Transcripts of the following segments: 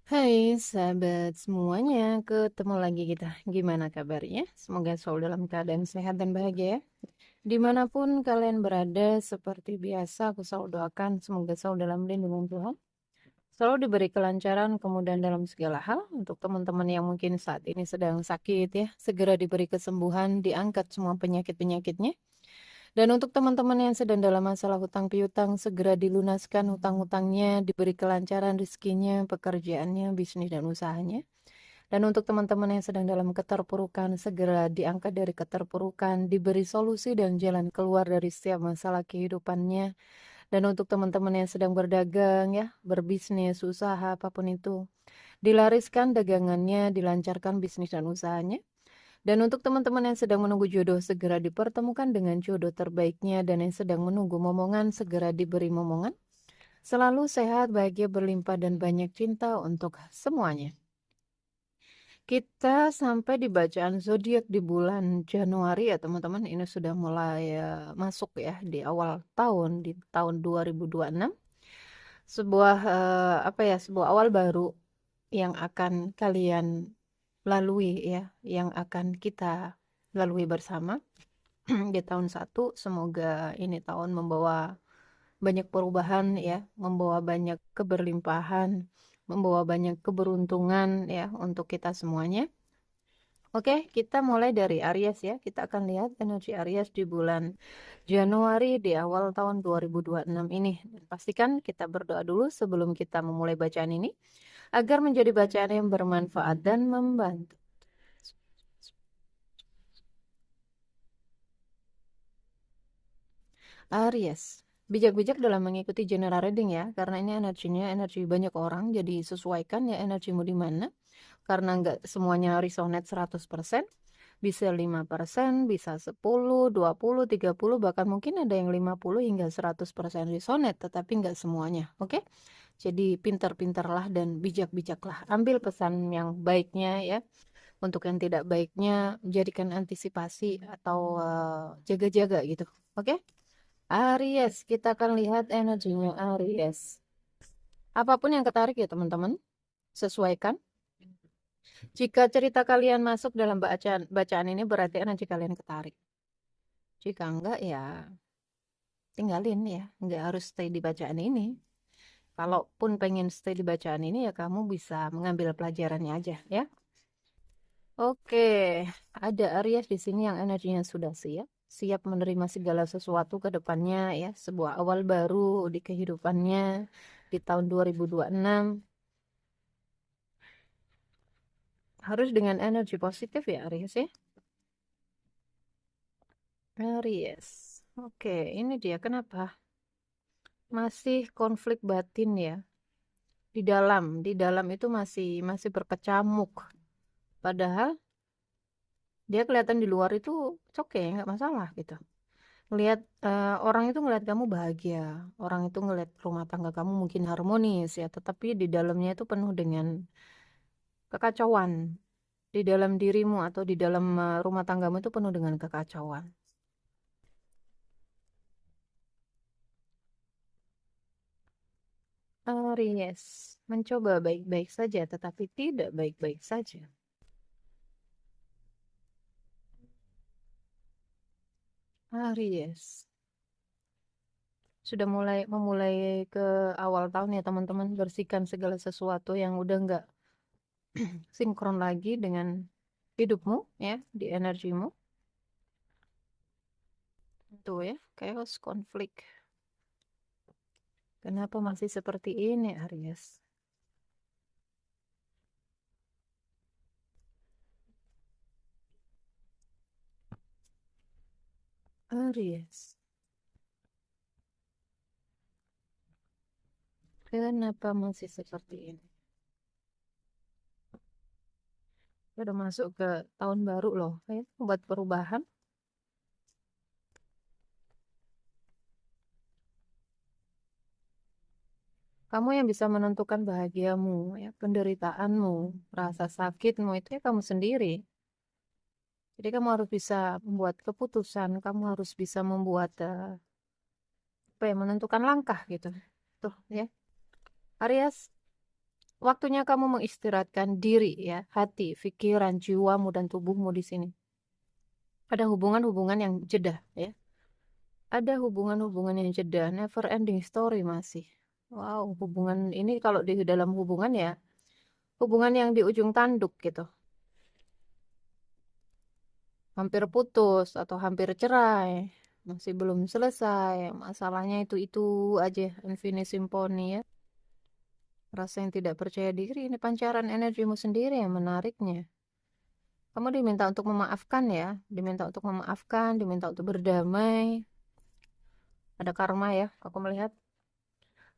Hai sahabat semuanya, ketemu lagi kita. Gimana kabarnya? Semoga selalu dalam keadaan sehat dan bahagia ya. Dimanapun kalian berada, seperti biasa aku selalu doakan semoga selalu dalam lindungan Tuhan. Selalu diberi kelancaran, kemudahan dalam segala hal. Untuk teman-teman yang mungkin saat ini sedang sakit ya, segera diberi kesembuhan, diangkat semua penyakit-penyakitnya. Dan untuk teman-teman yang sedang dalam masalah hutang piutang, segera dilunaskan hutang-hutangnya, diberi kelancaran rezekinya, pekerjaannya, bisnis dan usahanya. Dan untuk teman-teman yang sedang dalam keterpurukan, segera diangkat dari keterpurukan, diberi solusi dan jalan keluar dari setiap masalah kehidupannya. Dan untuk teman-teman yang sedang berdagang ya, berbisnis, usaha, apapun itu, dilariskan dagangannya, dilancarkan bisnis dan usahanya. Dan untuk teman-teman yang sedang menunggu jodoh, segera dipertemukan dengan jodoh terbaiknya. Dan yang sedang menunggu momongan, segera diberi momongan. Selalu sehat, bahagia, berlimpah, dan banyak cinta untuk semuanya. Kita sampai di bacaan zodiak di bulan Januari ya teman-teman. Ini sudah mulai masuk ya di awal tahun, di tahun 2026. Sebuah apa ya, sebuah awal baru yang akan kalian lalui ya, yang akan kita lalui bersama di tahun satu. Semoga ini tahun membawa banyak perubahan ya, membawa banyak keberlimpahan, membawa banyak keberuntungan ya untuk kita semuanya. Oke, kita mulai dari Aries ya. Kita akan lihat energi Aries di bulan Januari di awal tahun 2026 ini. Dan pastikan kita berdoa dulu sebelum kita memulai bacaan ini agar menjadi bacaan yang bermanfaat dan membantu. Aries, bijak-bijak dalam mengikuti general reading ya, karena ini energinya energi banyak orang, jadi sesuaikan ya energimu di mana. Karena nggak semuanya resonate 100%, bisa 5%, bisa 10, 20, 30, bahkan mungkin ada yang 50 hingga 100% resonate, tetapi nggak semuanya, oke? Jadi pintar-pintarlah dan bijak-bijaklah. Ambil pesan yang baiknya ya, untuk yang tidak baiknya jadikan antisipasi atau jaga-jaga gitu, oke? Aries, kita akan lihat energinya Aries. Apapun yang ketarik ya teman-teman, sesuaikan. Jika cerita kalian masuk dalam bacaan ini berarti energi kalian ketarik. Jika enggak ya tinggalin ya, enggak harus stay di bacaan ini. Kalaupun pengen stay di bacaan ini ya kamu bisa mengambil pelajarannya aja ya. Oke, ada Aries di sini yang energinya sudah siap, siap menerima segala sesuatu ke depannya ya, sebuah awal baru di kehidupannya di tahun 2026. Harus dengan energi positif ya Aries ya. Aries. Oke, ini dia kenapa? Masih konflik batin ya. Di dalam itu masih berkecamuk. Padahal dia kelihatan di luar itu oke, nggak masalah gitu. Ngelihat orang itu ngelihat kamu bahagia, orang itu ngelihat rumah tangga kamu mungkin harmonis ya, tetapi di dalamnya itu penuh dengan kekacauan. Di dalam dirimu atau di dalam rumah tanggamu itu penuh dengan kekacauan. Aries mencoba baik-baik saja, tetapi tidak baik-baik saja. Aries sudah memulai ke awal tahun ya teman-teman, bersihkan segala sesuatu yang udah nggak sinkron lagi dengan hidupmu ya, di energimu. Tuh ya, chaos, konflik. Kenapa masih seperti ini, Aries? Aries, kenapa masih seperti ini? Udah masuk ke tahun baru loh, ya, buat perubahan. Kamu yang bisa menentukan bahagiamu, ya, penderitaanmu, rasa sakitmu itu ya kamu sendiri. Jadi kamu harus bisa membuat keputusan, kamu harus bisa membuat apa ya, menentukan langkah gitu. Tuh ya, Aries, Waktunya kamu mengistirahatkan diri ya, hati, pikiran, jiwamu dan tubuhmu di sini. Ada hubungan-hubungan yang jeda ya. Ada hubungan-hubungan yang jeda, never ending story masih. Wow, hubungan ini kalau di dalam hubungan ya, hubungan yang di ujung tanduk gitu. Hampir putus atau hampir cerai, masih belum selesai, masalahnya itu-itu aja, infinite symphony ya. Rasa yang tidak percaya diri, ini pancaran energimu sendiri yang menariknya. Kamu diminta untuk memaafkan ya, diminta untuk memaafkan, diminta untuk berdamai. Ada karma ya, aku melihat.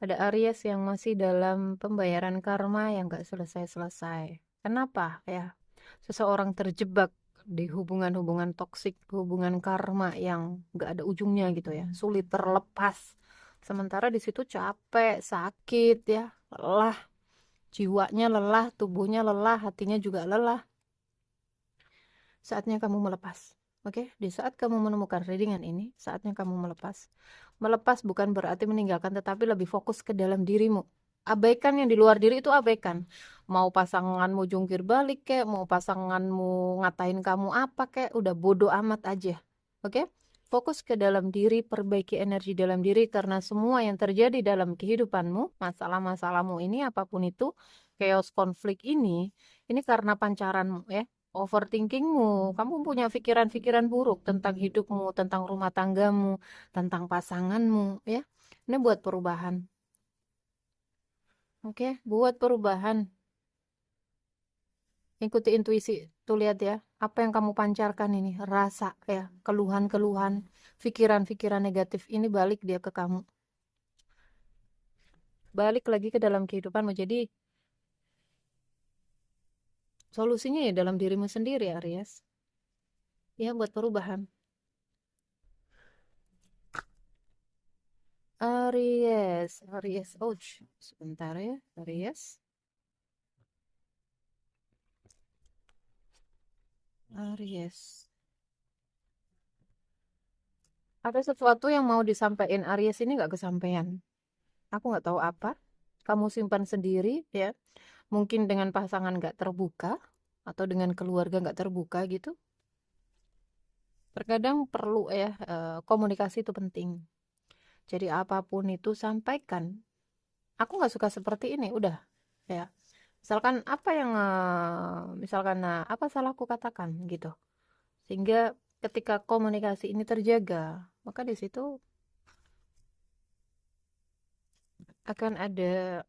Ada Aries yang masih dalam pembayaran karma yang gak selesai-selesai. Kenapa ya? Seseorang terjebak di hubungan-hubungan toksik, hubungan karma yang gak ada ujungnya gitu ya, sulit terlepas. Sementara di situ capek, sakit ya, lelah, jiwanya lelah, tubuhnya lelah, hatinya juga lelah. Saatnya kamu melepas. Oke, di saat kamu menemukan readingan ini, saatnya kamu melepas. Melepas bukan berarti meninggalkan, tetapi lebih fokus ke dalam dirimu. Abaikan yang di luar diri itu abaikan. Mau pasanganmu jungkir balik kek, mau pasanganmu ngatain kamu apa kek, udah bodoh amat aja. Oke? Fokus ke dalam diri, perbaiki energi dalam diri karena semua yang terjadi dalam kehidupanmu, masalah-masalahmu ini apapun itu, chaos konflik ini karena pancaranmu ya. Overthinkingmu, kamu punya pikiran-pikiran buruk tentang hidupmu, tentang rumah tanggamu, tentang pasanganmu, ya. Ini buat perubahan, oke? Buat perubahan. Ikuti intuisi, tuh lihat ya, apa yang kamu pancarkan ini, rasa ya, keluhan-keluhan, pikiran-pikiran negatif ini balik dia ke kamu, balik lagi ke dalam kehidupanmu. Jadi solusinya ya dalam dirimu sendiri, Aries. Ya, buat perubahan. Aries, oh sebentar ya, Aries. Ada sesuatu yang mau disampaikan Aries ini nggak kesampaian. Aku nggak tahu apa. Kamu simpan sendiri ya. Mungkin dengan pasangan nggak terbuka atau dengan keluarga nggak terbuka gitu. Terkadang perlu ya komunikasi itu penting. Jadi apapun itu sampaikan. Aku nggak suka seperti ini. Udah ya. Misalkan apa yang misalkan apa salahku katakan gitu. Sehingga ketika komunikasi ini terjaga, maka di situ akan ada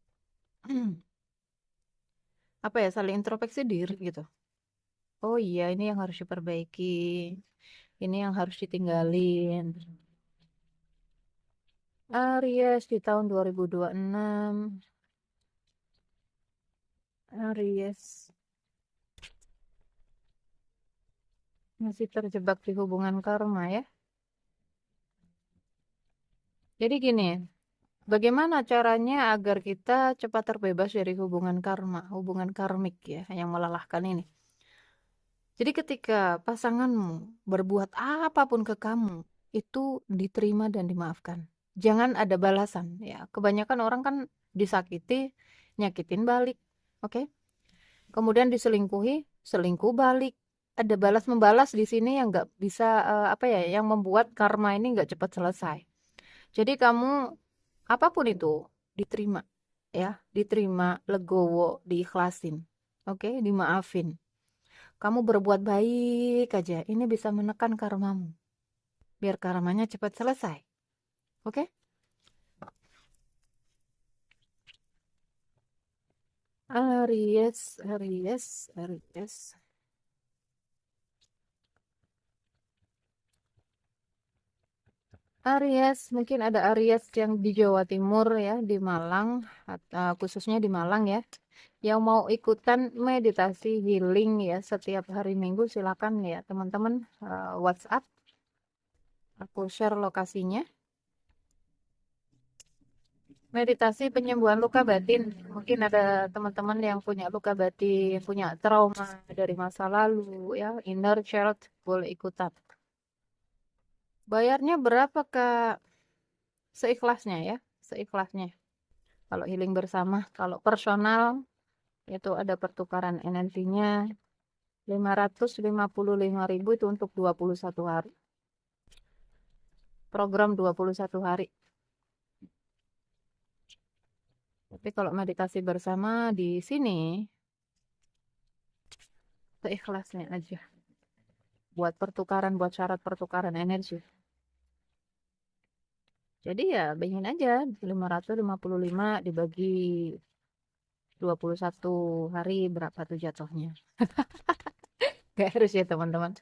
apa ya, saling introspeksi diri gitu. Oh iya, ini yang harus diperbaiki, ini yang harus ditinggalin. Aries di tahun 2026, Aries masih terjebak di hubungan karma ya. Jadi gini, bagaimana caranya agar kita cepat terbebas dari hubungan karma, hubungan karmik ya, yang melelahkan ini? Jadi ketika pasanganmu berbuat apapun ke kamu, itu diterima dan dimaafkan. Jangan ada balasan ya. Kebanyakan orang kan disakiti, nyakitin balik. Oke? Kemudian diselingkuhi, selingkuh balik. Ada balas membalas di sini yang nggak bisa apa ya, yang membuat karma ini nggak cepat selesai. Jadi kamu apapun itu diterima ya, diterima, legowo, diikhlasin. Oke, dimaafin. Kamu berbuat baik aja, ini bisa menekan karmamu. Biar karmanya cepat selesai. Oke? Aries. Aries, mungkin ada Aries yang di Jawa Timur ya, di Malang, khususnya di Malang ya, yang mau ikutan meditasi healing ya setiap hari Minggu, silakan ya teman-teman WhatsApp, aku share lokasinya. Meditasi penyembuhan luka batin. Mungkin ada teman-teman yang punya luka batin, punya trauma dari masa lalu ya, inner child, boleh ikutan. Bayarnya berapa Kak? Seikhlasnya ya, seikhlasnya. Kalau healing bersama, kalau personal Itu ada pertukaran energinya 555.000 itu untuk 21 hari. Program 21 hari. Tapi kalau meditasi bersama di sini, seikhlasnya aja. Buat pertukaran, buat syarat pertukaran energi. Jadi ya bayangin aja 555 dibagi 21 hari berapa tuh jatuhnya. Gak harus ya teman-teman.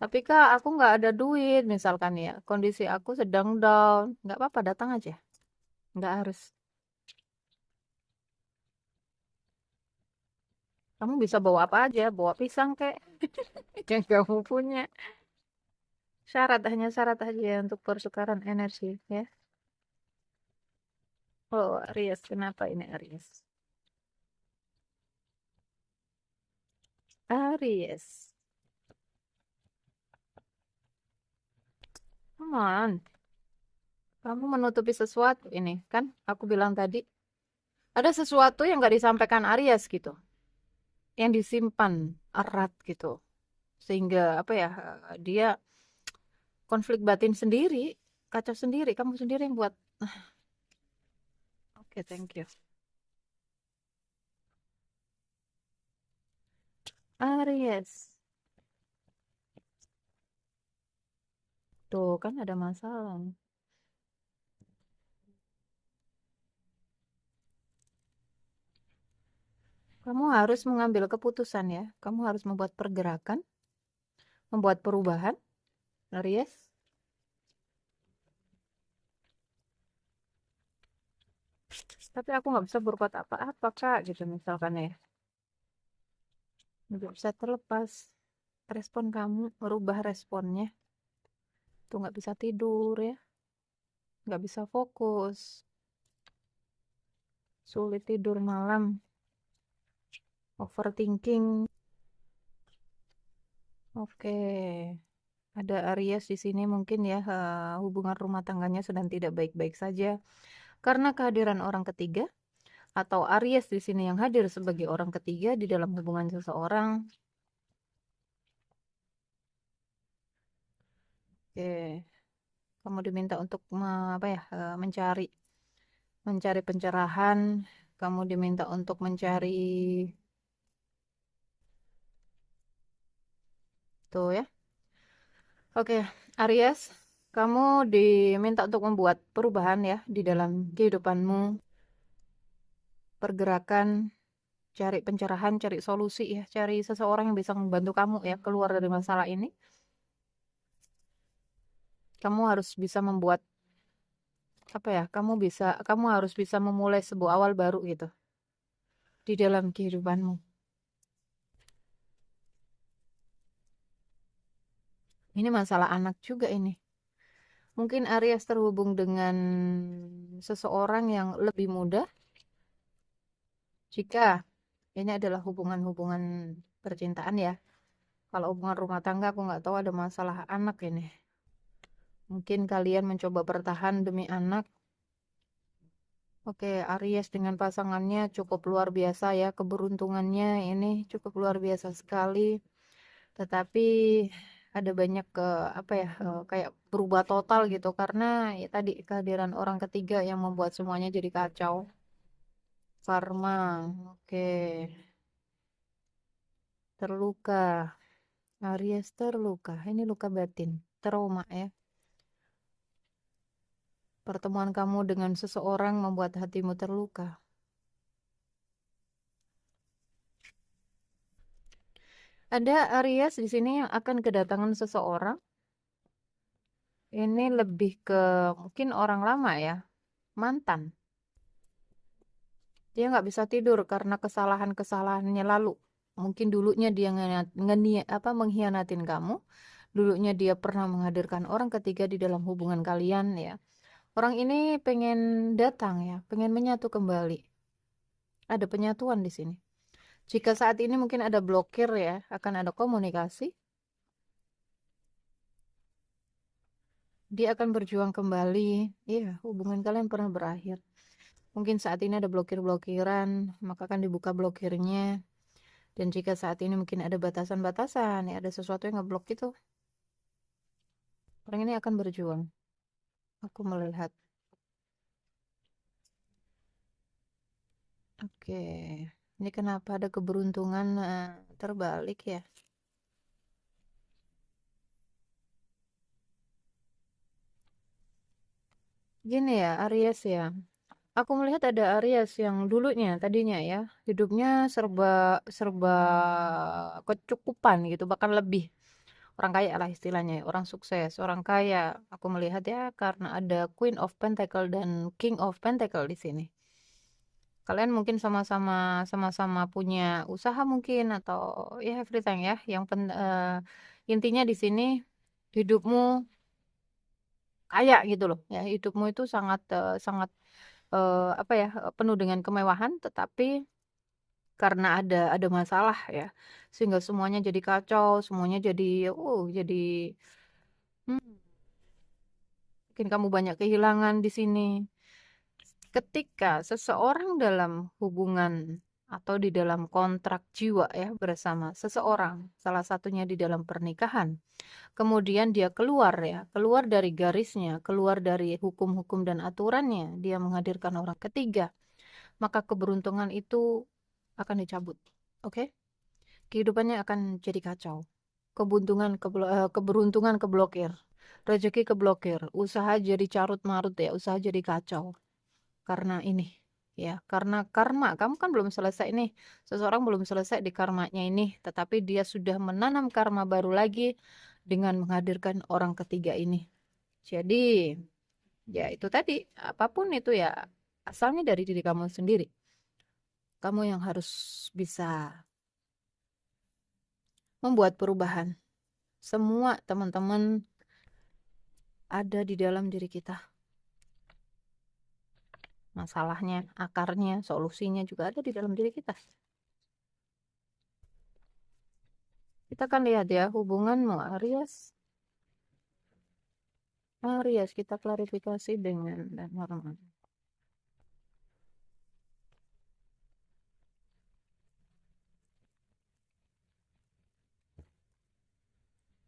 Tapi kak aku nggak ada duit misalkan ya. Kondisi aku sedang down. Nggak apa-apa datang aja. Nggak harus. Kamu bisa bawa apa aja. Bawa pisang kek. Yang kamu punya. Hanya syarat aja untuk pertukaran energi ya. Oh Aries, kenapa ini Aries? Aries. Come on. Kamu menutupi sesuatu ini kan? Aku bilang tadi ada sesuatu yang nggak disampaikan Aries gitu, yang disimpan erat gitu, sehingga apa ya dia konflik batin sendiri, kacau sendiri, kamu sendiri yang buat. Oke, thank you. Aries, tuh kan ada masalah. Kamu harus mengambil keputusan ya, kamu harus membuat pergerakan, membuat perubahan, Aries. Tapi aku nggak bisa berbuat apa-apa kak, gitu misalkan ya. Nggak bisa terlepas respon kamu, merubah responnya. Tuh nggak bisa tidur ya, nggak bisa fokus, sulit tidur malam, overthinking. Oke, ada Aries di sini mungkin ya, hubungan rumah tangganya sedang tidak baik-baik saja karena kehadiran orang ketiga atau Aries di sini yang hadir sebagai orang ketiga di dalam hubungan seseorang. Oke, kamu diminta untuk apa ya, mencari pencerahan, kamu diminta untuk mencari tuh ya. Oke, Aries, kamu diminta untuk membuat perubahan ya di dalam kehidupanmu, pergerakan, cari pencerahan, cari solusi ya, cari seseorang yang bisa membantu kamu ya keluar dari masalah ini. Kamu harus bisa membuat apa ya? Kamu harus bisa memulai sebuah awal baru gitu di dalam kehidupanmu. Ini masalah anak juga ini. Mungkin Aries terhubung dengan seseorang yang lebih muda jika ini adalah hubungan-hubungan percintaan ya. Kalau hubungan rumah tangga aku nggak tahu, ada masalah anak ini. Mungkin kalian mencoba bertahan demi anak. Oke, Aries dengan pasangannya cukup luar biasa ya. Keberuntungannya ini cukup luar biasa sekali. Tetapi ada banyak apa ya, kayak berubah total gitu karena ya tadi kehadiran orang ketiga yang membuat semuanya jadi kacau. Karma, oke. Terluka. Aries terluka. Ini luka batin, trauma ya. Pertemuan kamu dengan seseorang membuat hatimu terluka. Ada Aries di sini yang akan kedatangan seseorang. Ini lebih ke mungkin orang lama ya, mantan. Dia nggak bisa tidur karena kesalahan-kesalahannya lalu. Mungkin dulunya dia mengkhianatin kamu. Dulunya dia pernah menghadirkan orang ketiga di dalam hubungan kalian ya. Orang ini pengen datang ya, pengen menyatu kembali. Ada penyatuan di sini. Jika saat ini mungkin ada blokir ya, akan ada komunikasi. Dia akan berjuang kembali. Iya, hubungan kalian pernah berakhir. Mungkin saat ini ada blokir-blokiran, maka akan dibuka blokirnya. Dan jika saat ini mungkin ada batasan-batasan, ya ada sesuatu yang ngeblok itu, orang ini akan berjuang. Aku melihat. Oke, ini kenapa ada keberuntungan terbalik ya? Gini ya, Aries ya. Aku melihat ada Aries yang dulunya tadinya ya, hidupnya serba serba kecukupan gitu, bahkan lebih. Orang kaya lah istilahnya, ya, orang sukses, orang kaya. Aku melihat ya karena ada Queen of Pentacle dan King of Pentacle di sini. Kalian mungkin sama-sama punya usaha mungkin atau ya everything ya. Intinya di sini hidupmu kaya gitu loh. Ya, hidupmu itu sangat sangat apa ya, penuh dengan kemewahan, tetapi karena ada masalah ya, sehingga semuanya jadi kacau, semuanya jadi hmm, mungkin kamu banyak kehilangan di sini. Ketika seseorang dalam hubungan atau di dalam kontrak jiwa ya bersama seseorang, salah satunya di dalam pernikahan, kemudian dia keluar ya, keluar dari garisnya, keluar dari hukum-hukum dan aturannya, dia menghadirkan orang ketiga, maka keberuntungan itu akan dicabut. Oke? Kehidupannya akan jadi kacau. Keberuntungan keblokir. Rezeki keblokir. Usaha jadi carut marut ya, usaha jadi kacau. Karena ini ya, karena karma. Kamu kan belum selesai nih. Seseorang belum selesai di karmanya ini, tetapi dia sudah menanam karma baru lagi dengan menghadirkan orang ketiga ini. Jadi, ya itu tadi, apapun itu ya asalnya dari diri kamu sendiri. Kamu yang harus bisa membuat perubahan. Semua teman-teman ada di dalam diri kita. Masalahnya, akarnya, solusinya juga ada di dalam diri kita. Kita akan lihat ya hubunganmu Aries. Aries kita klarifikasi dengan normal.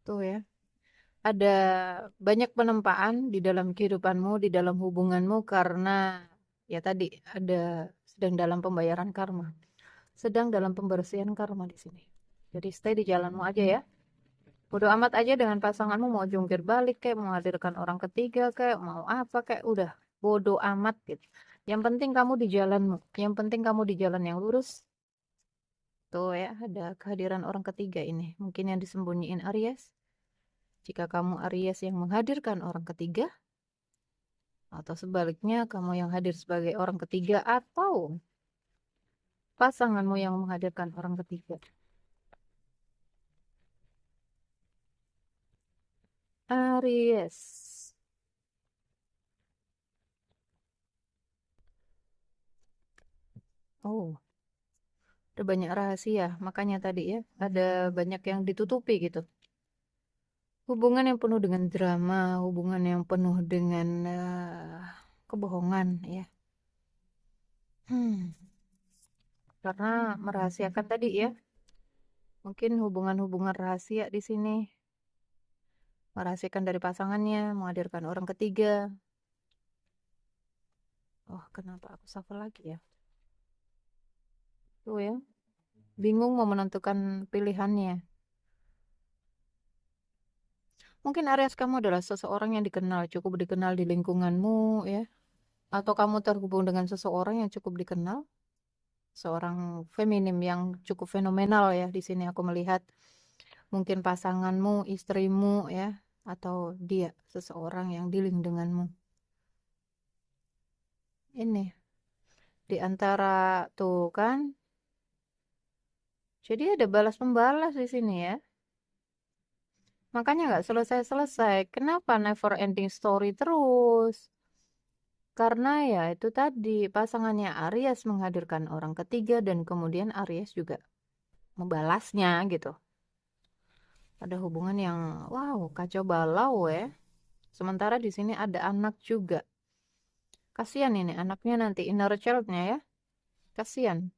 Tuh ya. Ada banyak penempaan di dalam kehidupanmu, di dalam hubunganmu karena ya tadi ada sedang dalam pembayaran karma. Sedang dalam pembersihan karma di sini. Jadi stay di jalanmu aja ya. Bodo amat aja dengan pasanganmu mau jungkir balik kayak mau hadirkan orang ketiga kayak mau apa kayak udah bodo amat gitu. Yang penting kamu di jalanmu. Yang penting kamu di jalan yang lurus. Tuh ya, ada kehadiran orang ketiga ini. Mungkin yang disembunyiin Aries. Jika kamu Aries yang menghadirkan orang ketiga, atau sebaliknya kamu yang hadir sebagai orang ketiga, atau pasanganmu yang menghadirkan orang ketiga. Aries. Oh, ada banyak rahasia. Makanya tadi ya, ada banyak yang ditutupi gitu. Hubungan yang penuh dengan drama, hubungan yang penuh dengan kebohongan ya. Hmm, karena merahasiakan tadi ya. Mungkin hubungan-hubungan rahasia di sini merahasiakan dari pasangannya, menghadirkan orang ketiga. Oh, kenapa aku shuffle lagi ya? Tuh ya, bingung mau menentukan pilihannya. Mungkin Aries kamu adalah seseorang yang dikenal, cukup dikenal di lingkunganmu ya. Atau kamu terhubung dengan seseorang yang cukup dikenal, seorang feminim yang cukup fenomenal ya. Di sini aku melihat mungkin pasanganmu, istrimu ya, atau dia seseorang yang dealing denganmu. Ini di antara tuh kan. Jadi ada balas membalas di sini ya. Makanya nggak selesai-selesai. Kenapa never ending story terus? Karena ya itu tadi pasangannya Aries menghadirkan orang ketiga dan kemudian Aries juga membalasnya gitu. Ada hubungan yang wow kacau balau ya. Sementara di sini ada anak juga. Kasihan ini anaknya nanti, inner child-nya ya. Kasihan.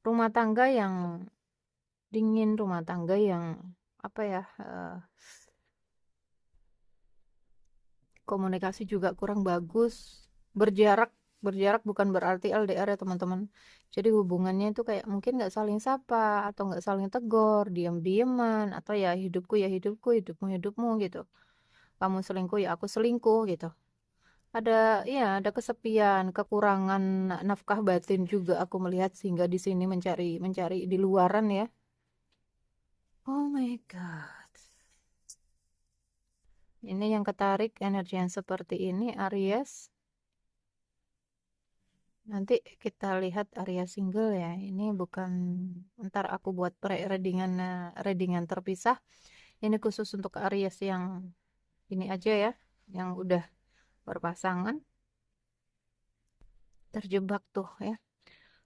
Rumah tangga yang dingin, rumah tangga yang apa ya, komunikasi juga kurang bagus. Berjarak, berjarak bukan berarti LDR ya teman-teman. Jadi hubungannya itu kayak mungkin nggak saling sapa atau nggak saling tegur, diam-diaman atau ya hidupku ya hidupku, hidupmu hidupmu gitu. Kamu selingkuh ya aku selingkuh gitu. Ada ya ada kesepian, kekurangan nafkah batin juga aku melihat sehingga di sini mencari mencari di luaran ya. Oh my God. Ini yang ketarik energi yang seperti ini Aries. Nanti kita lihat Aries single ya. Ini bukan ntar aku buat readingan readingan terpisah. Ini khusus untuk Aries yang ini aja ya, yang udah berpasangan. Terjebak tuh ya.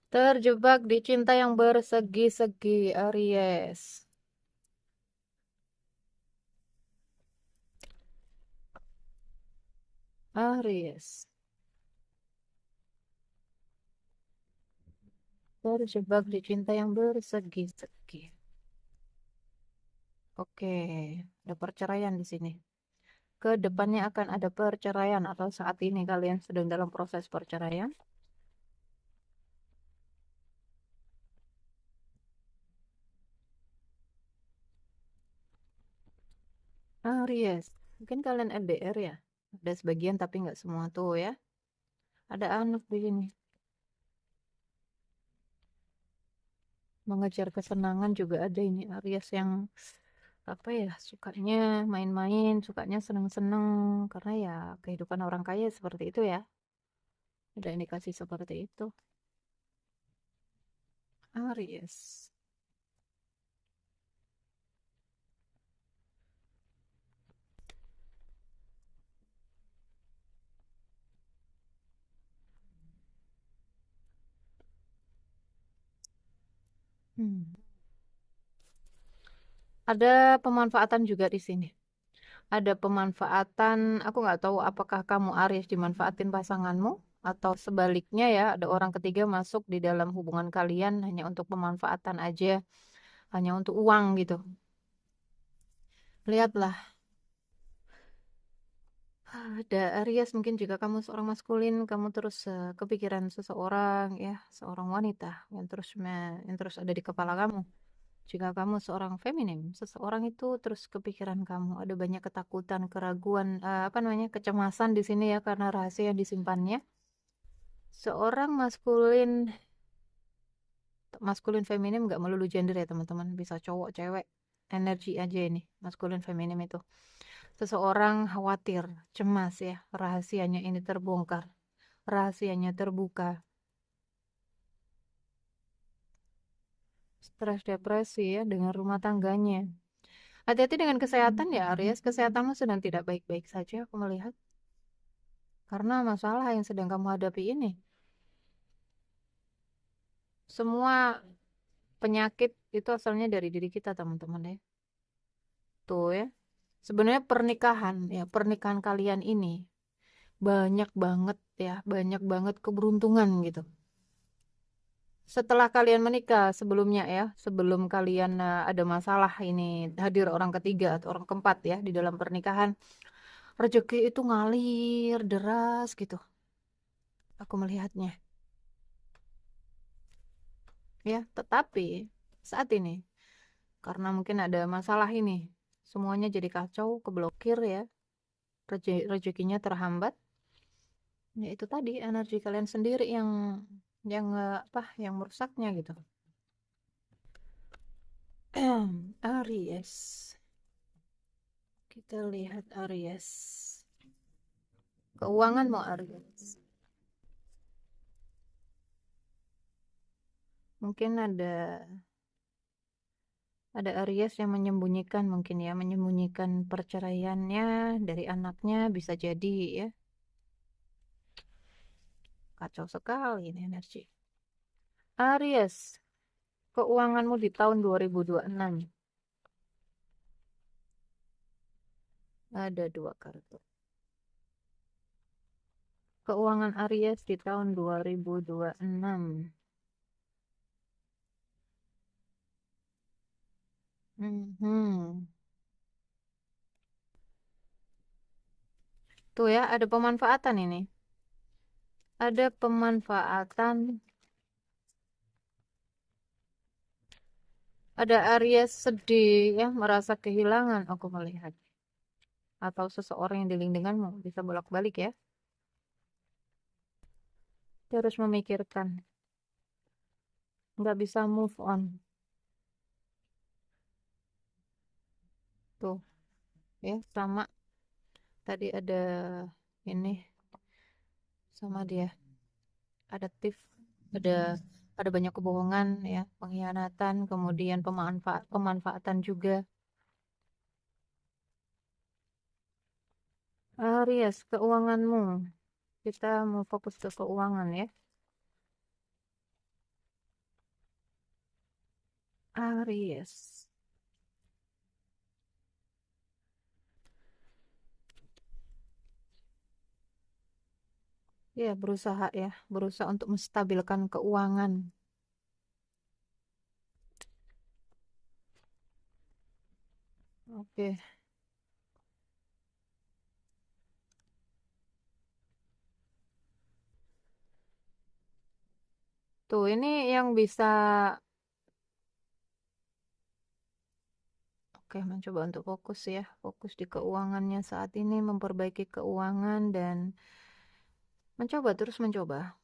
Terjebak di cinta yang bersegi-segi Aries. Aries. Terjebak di cinta yang bersegi-segi. Oke, ada perceraian di sini. Ke depannya akan ada perceraian atau saat ini kalian sedang dalam proses perceraian. Aries, mungkin kalian LDR ya. Ada sebagian tapi nggak semua tuh ya. Ada anak di sini. Mengejar kesenangan juga ada ini Aries yang apa ya, sukanya main-main, sukanya seneng-seneng karena ya kehidupan orang kaya seperti itu ya. Ada indikasi seperti itu. Aries. Hmm. Ada pemanfaatan juga di sini. Ada pemanfaatan, aku nggak tahu apakah kamu Aries dimanfaatin pasanganmu atau sebaliknya ya, ada orang ketiga masuk di dalam hubungan kalian hanya untuk pemanfaatan aja, hanya untuk uang gitu. Lihatlah, ada Aries mungkin jika kamu seorang maskulin, kamu terus kepikiran seseorang ya, seorang wanita yang terus ada di kepala kamu. Jika kamu seorang feminim, seseorang itu terus kepikiran kamu. Ada banyak ketakutan, keraguan, apa namanya, kecemasan di sini ya karena rahasia yang disimpannya. Seorang maskulin, maskulin feminim nggak melulu gender ya teman-teman. Bisa cowok, cewek, energi aja ini. Maskulin feminim itu. Seseorang khawatir, cemas ya. Rahasianya ini terbongkar. Rahasianya terbuka. Stres, depresi ya dengan rumah tangganya. Hati-hati dengan kesehatan ya Aries. Kesehatanmu sedang tidak baik-baik saja aku melihat. Karena masalah yang sedang kamu hadapi ini. Semua penyakit itu asalnya dari diri kita teman-teman ya. Tuh ya. Sebenarnya pernikahan kalian ini banyak banget ya, banyak banget keberuntungan gitu. Setelah kalian menikah sebelumnya ya, sebelum kalian ada masalah ini hadir orang ketiga atau orang keempat ya di dalam pernikahan, rezeki itu ngalir deras gitu. Aku melihatnya ya, tetapi saat ini karena mungkin ada masalah ini, semuanya jadi kacau, keblokir ya, rezekinya terhambat. Ya itu tadi energi kalian sendiri yang apa yang merusaknya gitu. Aries. Kita lihat Aries. Keuangan mau Aries. Mungkin ada Aries yang menyembunyikan mungkin ya, menyembunyikan perceraiannya dari anaknya bisa jadi ya. Kacau sekali ini energi. Aries, keuanganmu di tahun 2026. Ada dua kartu. keuangan Aries di tahun 2026. Mhm. Tuh ya, ada pemanfaatan ini. Ada pemanfaatan, ada Aries sedih ya, merasa kehilangan aku melihat. Atau seseorang yang dealing denganmu, bisa bolak-balik ya. Dia harus memikirkan, nggak bisa move on. Tuh, ya, sama. Tadi ada ini, sama dia. Ada tiff, ada ada banyak kebohongan ya, pengkhianatan, kemudian pemanfaatan juga. Aries, keuanganmu. Kita mau fokus ke keuangan ya. Aries. Ya, berusaha ya, berusaha untuk menstabilkan keuangan. Oke. Tuh, ini yang bisa, oke, mencoba untuk fokus ya, fokus di keuangannya saat ini, memperbaiki keuangan dan mencoba terus mencoba.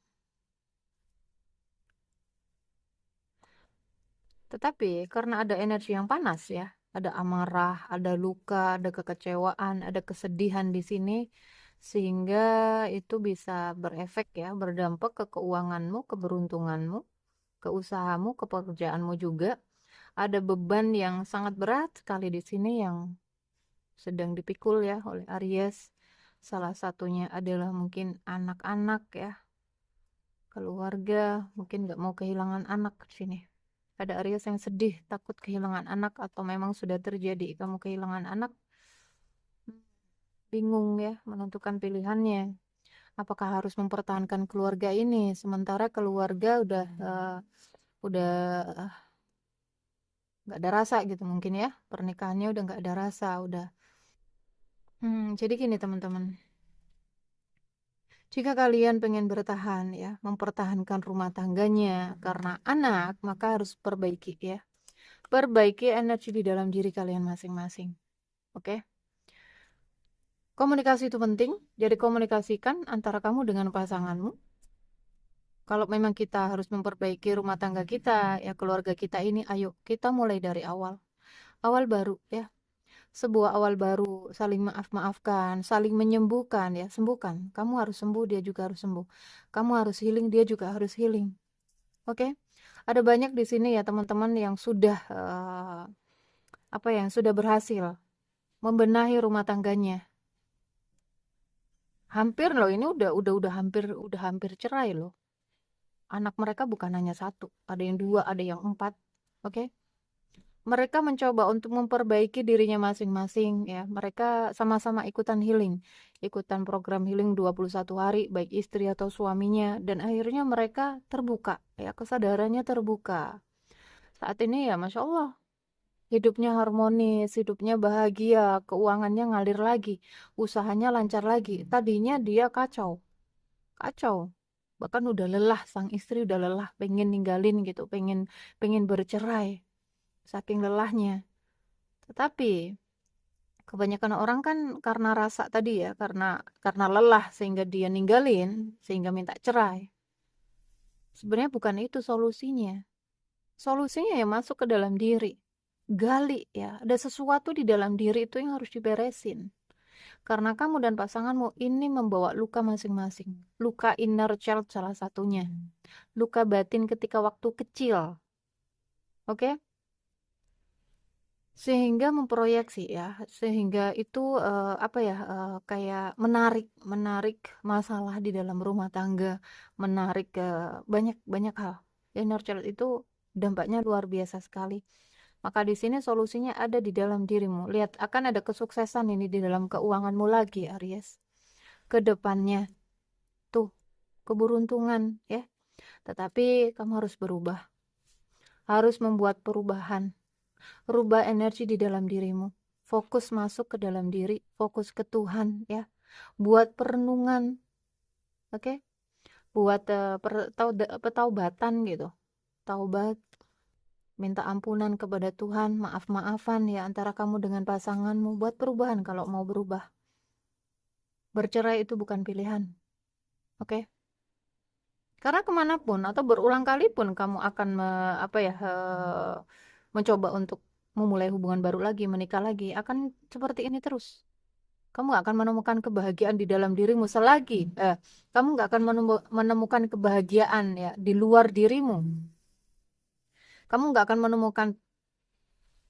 Tetapi karena ada energi yang panas ya, ada amarah, ada luka, ada kekecewaan, ada kesedihan di sini, sehingga itu bisa berefek ya, berdampak ke keuanganmu, keberuntunganmu, ke usahamu, ke pekerjaanmu juga. Ada beban yang sangat berat sekali di sini yang sedang dipikul ya oleh Aries. Salah satunya adalah mungkin anak-anak ya, keluarga, mungkin nggak mau kehilangan anak di sini. Ada Aries yang sedih, takut kehilangan anak, atau memang sudah terjadi kamu kehilangan anak, bingung ya menentukan pilihannya. Apakah harus mempertahankan keluarga ini, sementara keluarga udah nggak ada rasa gitu mungkin ya, pernikahannya udah nggak ada rasa, udah. Jadi gini teman-teman, jika kalian pengen bertahan ya, mempertahankan rumah tangganya karena anak, maka harus perbaiki ya, perbaiki energi di dalam diri kalian masing-masing. Oke? Komunikasi itu penting, jadi komunikasikan antara kamu dengan pasanganmu. Kalau memang kita harus memperbaiki rumah tangga kita, ya keluarga kita ini, ayo kita mulai dari awal. Awal baru ya, sebuah awal baru, saling maaf-maafkan, saling menyembuhkan ya, sembuhkan. Kamu harus sembuh, dia juga harus sembuh. Kamu harus healing, dia juga harus healing. Oke? Ada banyak di sini ya teman-teman yang sudah apa yang sudah berhasil membenahi rumah tangganya. Hampir loh, ini udah hampir cerai loh. Anak mereka bukan hanya satu, ada yang dua, ada yang empat. Oke? Mereka mencoba untuk memperbaiki dirinya masing-masing ya. Mereka sama-sama ikutan healing, ikutan program healing 21 hari baik istri atau suaminya, dan akhirnya mereka terbuka ya, kesadarannya terbuka. Saat ini ya Masya Allah, hidupnya harmonis, hidupnya bahagia, keuangannya ngalir lagi, usahanya lancar lagi. Tadinya dia kacau, kacau. Bahkan udah lelah, sang istri udah lelah, pengen ninggalin gitu, pengen pengen bercerai, saking lelahnya. Tetapi kebanyakan orang kan karena rasa tadi ya, karena lelah sehingga dia ninggalin, sehingga minta cerai. Sebenarnya bukan itu solusinya. Solusinya ya masuk ke dalam diri. Gali ya, ada sesuatu di dalam diri itu yang harus diberesin. Karena kamu dan pasanganmu ini membawa luka masing-masing. Luka inner child salah satunya. Luka batin ketika waktu kecil. Oke? Sehingga memproyeksi ya, sehingga itu apa ya, kayak menarik menarik masalah di dalam rumah tangga, menarik ke banyak banyak hal. Inner child itu dampaknya luar biasa sekali. Maka di sini solusinya ada di dalam dirimu. Lihat, akan ada kesuksesan ini di dalam keuanganmu lagi, Aries. Ke depannya. keberuntungan ya. Tetapi kamu harus berubah, harus membuat perubahan, rubah energi di dalam dirimu. Fokus masuk ke dalam diri, fokus ke Tuhan ya. Buat perenungan, oke? Buat petaubatan gitu. Taubat, minta ampunan kepada Tuhan, maaf-maafan ya antara kamu dengan pasanganmu, buat perubahan kalau mau berubah. Bercerai itu bukan pilihan, oke? Karena kemanapun atau berulang kali pun kamu akan mencoba untuk memulai hubungan baru lagi, menikah lagi, akan seperti ini terus. Kamu gak akan menemukan kebahagiaan di dalam dirimu kamu gak akan menemukan kebahagiaan ya di luar dirimu. Kamu gak akan menemukan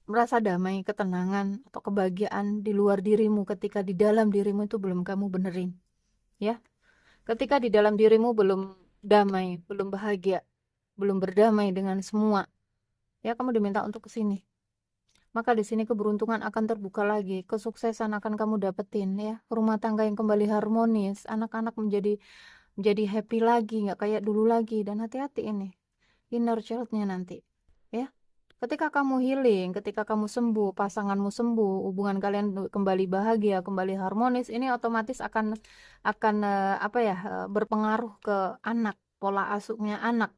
merasa damai, ketenangan, atau kebahagiaan di luar dirimu ketika di dalam dirimu itu belum kamu benerin. Ya, ketika di dalam dirimu belum damai, belum bahagia, belum berdamai dengan semua, ya kamu diminta untuk ke sini. Maka di sini keberuntungan akan terbuka lagi, kesuksesan akan kamu dapetin ya, rumah tangga yang kembali harmonis, anak-anak menjadi happy lagi, nggak kayak dulu lagi. Dan hati-hati ini, inner child-nya nanti, ya. Ketika kamu healing, ketika kamu sembuh, pasanganmu sembuh, hubungan kalian kembali bahagia, kembali harmonis, ini otomatis akan berpengaruh ke anak, pola asuhnya anak.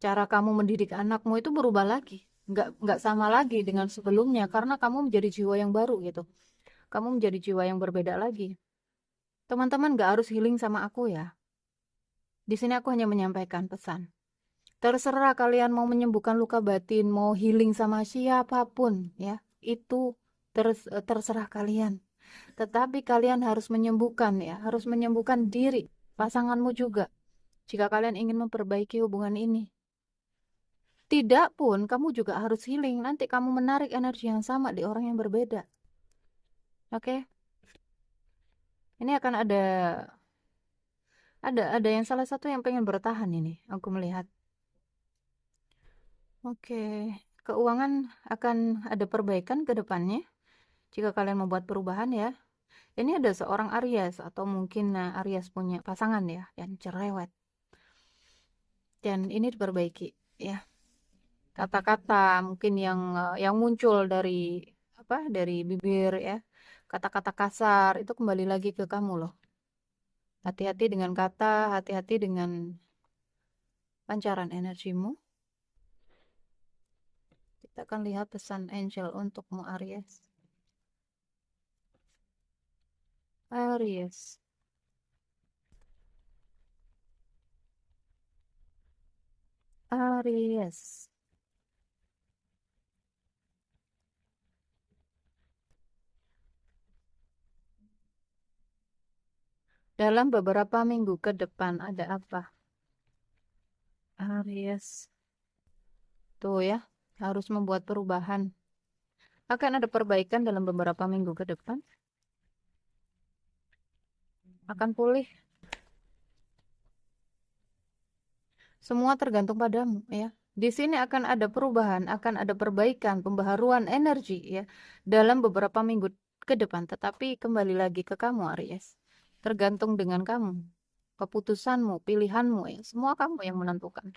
Cara kamu mendidik anakmu itu berubah lagi. Nggak sama lagi dengan sebelumnya karena kamu menjadi jiwa yang baru gitu. Kamu menjadi jiwa yang berbeda lagi. Teman-teman nggak harus healing sama aku ya. Di sini aku hanya menyampaikan pesan. Terserah kalian mau menyembuhkan luka batin, mau healing sama siapapun ya. Itu terserah kalian. Tetapi kalian harus menyembuhkan ya, harus menyembuhkan diri, pasanganmu juga. Jika kalian ingin memperbaiki hubungan ini. Tidak pun kamu juga harus healing. Nanti kamu menarik energi yang sama di orang yang berbeda. Oke? Ini akan ada yang salah satu yang pengen bertahan ini. Aku melihat. Oke, keuangan akan ada perbaikan ke depannya jika kalian membuat perubahan ya. Ini ada seorang Aries atau mungkin Aries punya pasangan ya yang cerewet. Dan ini diperbaiki ya. Kata-kata mungkin yang muncul dari bibir ya. Kata-kata kasar itu kembali lagi ke kamu loh. Hati-hati dengan kata, hati-hati dengan pancaran energimu. Kita akan lihat pesan angel untukmu Aries. Aries. Aries. Dalam beberapa minggu ke depan ada apa? Aries. Tuh ya, harus membuat perubahan. Akan ada perbaikan dalam beberapa minggu ke depan. Akan pulih. Semua tergantung padamu ya. Di sini akan ada perubahan, akan ada perbaikan, pembaharuan energi ya dalam beberapa minggu ke depan. Tetapi kembali lagi ke kamu Aries. Tergantung dengan kamu. Keputusanmu, pilihanmu ya. Semua kamu yang menentukan.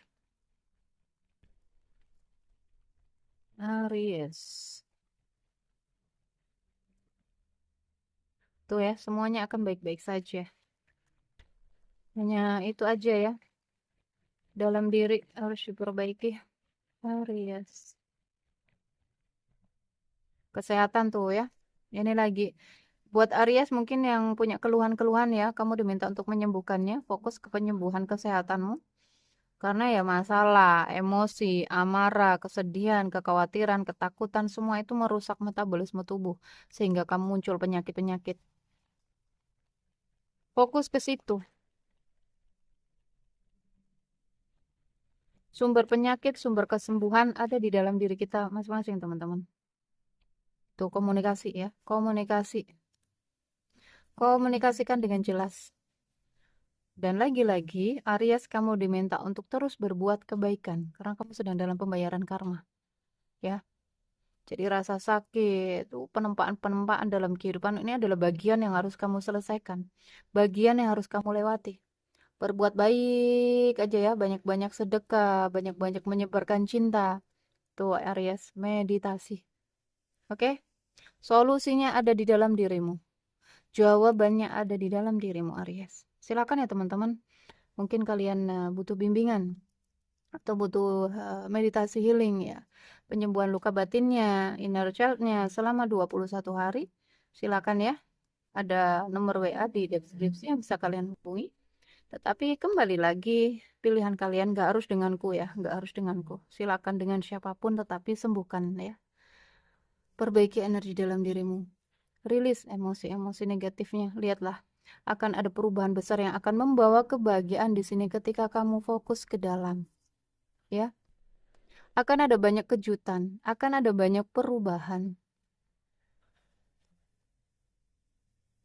Aries. Tuh ya, semuanya akan baik-baik saja. Hanya itu aja ya. Dalam diri harus diperbaiki. Aries. Kesehatan tuh ya. Ini lagi. Buat Aries mungkin yang punya keluhan-keluhan ya, kamu diminta untuk menyembuhkannya. Fokus ke penyembuhan kesehatanmu. Karena ya masalah, emosi, amarah, kesedihan, kekhawatiran, ketakutan, semua itu merusak metabolisme tubuh. Sehingga kamu muncul penyakit-penyakit. Fokus ke situ. Sumber penyakit, sumber kesembuhan ada di dalam diri kita masing-masing, teman-teman. Tuh, komunikasi ya. Komunikasi. Komunikasikan dengan jelas. Dan lagi-lagi, Aries kamu diminta untuk terus berbuat kebaikan. Karena kamu sedang dalam pembayaran karma. Ya. Jadi rasa sakit, penempaan-penempaan dalam kehidupan ini adalah bagian yang harus kamu selesaikan. Bagian yang harus kamu lewati. Berbuat baik aja ya, banyak-banyak sedekah, banyak-banyak menyebarkan cinta. Tuh Aries, meditasi. Oke? Solusinya ada di dalam dirimu. Jawabannya ada di dalam dirimu Aries. Silakan ya teman-teman. Mungkin kalian butuh bimbingan atau butuh meditasi healing ya. Penyembuhan luka batinnya, inner child-nya selama 21 hari. Silakan ya. Ada nomor WA di deskripsi yang bisa kalian hubungi. Tetapi kembali lagi, pilihan kalian gak harus denganku ya, gak harus denganku. Silakan dengan siapapun tetapi sembuhkan ya. Perbaiki energi dalam dirimu. Rilis emosi-emosi negatifnya. Lihatlah, akan ada perubahan besar yang akan membawa kebahagiaan di sini ketika kamu fokus ke dalam. Ya, akan ada banyak kejutan, akan ada banyak perubahan.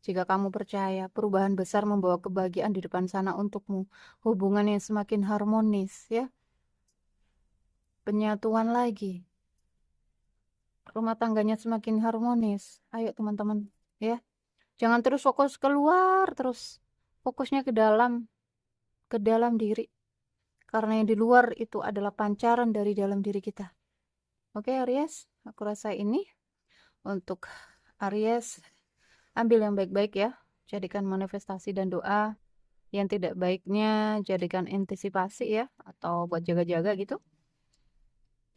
Jika kamu percaya, perubahan besar membawa kebahagiaan di depan sana untukmu. Hubungan yang semakin harmonis, ya. Penyatuan lagi. Rumah tangganya semakin harmonis. Ayo teman-teman, ya. Jangan terus fokus keluar, terus fokusnya ke dalam diri. Karena yang di luar itu adalah pancaran dari dalam diri kita. Oke, Aries, aku rasa ini untuk Aries. Ambil yang baik-baik ya. Jadikan manifestasi dan doa. Yang tidak baiknya jadikan antisipasi ya. Atau buat jaga-jaga gitu.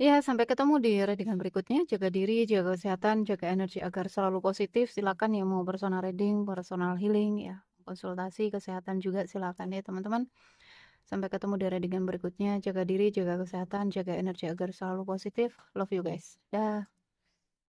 Ya, sampai ketemu di readingan berikutnya. Jaga diri, jaga kesehatan, jaga energi agar selalu positif. Silakan yang mau personal reading, personal healing ya. Konsultasi kesehatan juga silakan ya teman-teman. Sampai ketemu di readingan berikutnya. Jaga diri, jaga kesehatan, jaga energi agar selalu positif. Love you guys. Dah.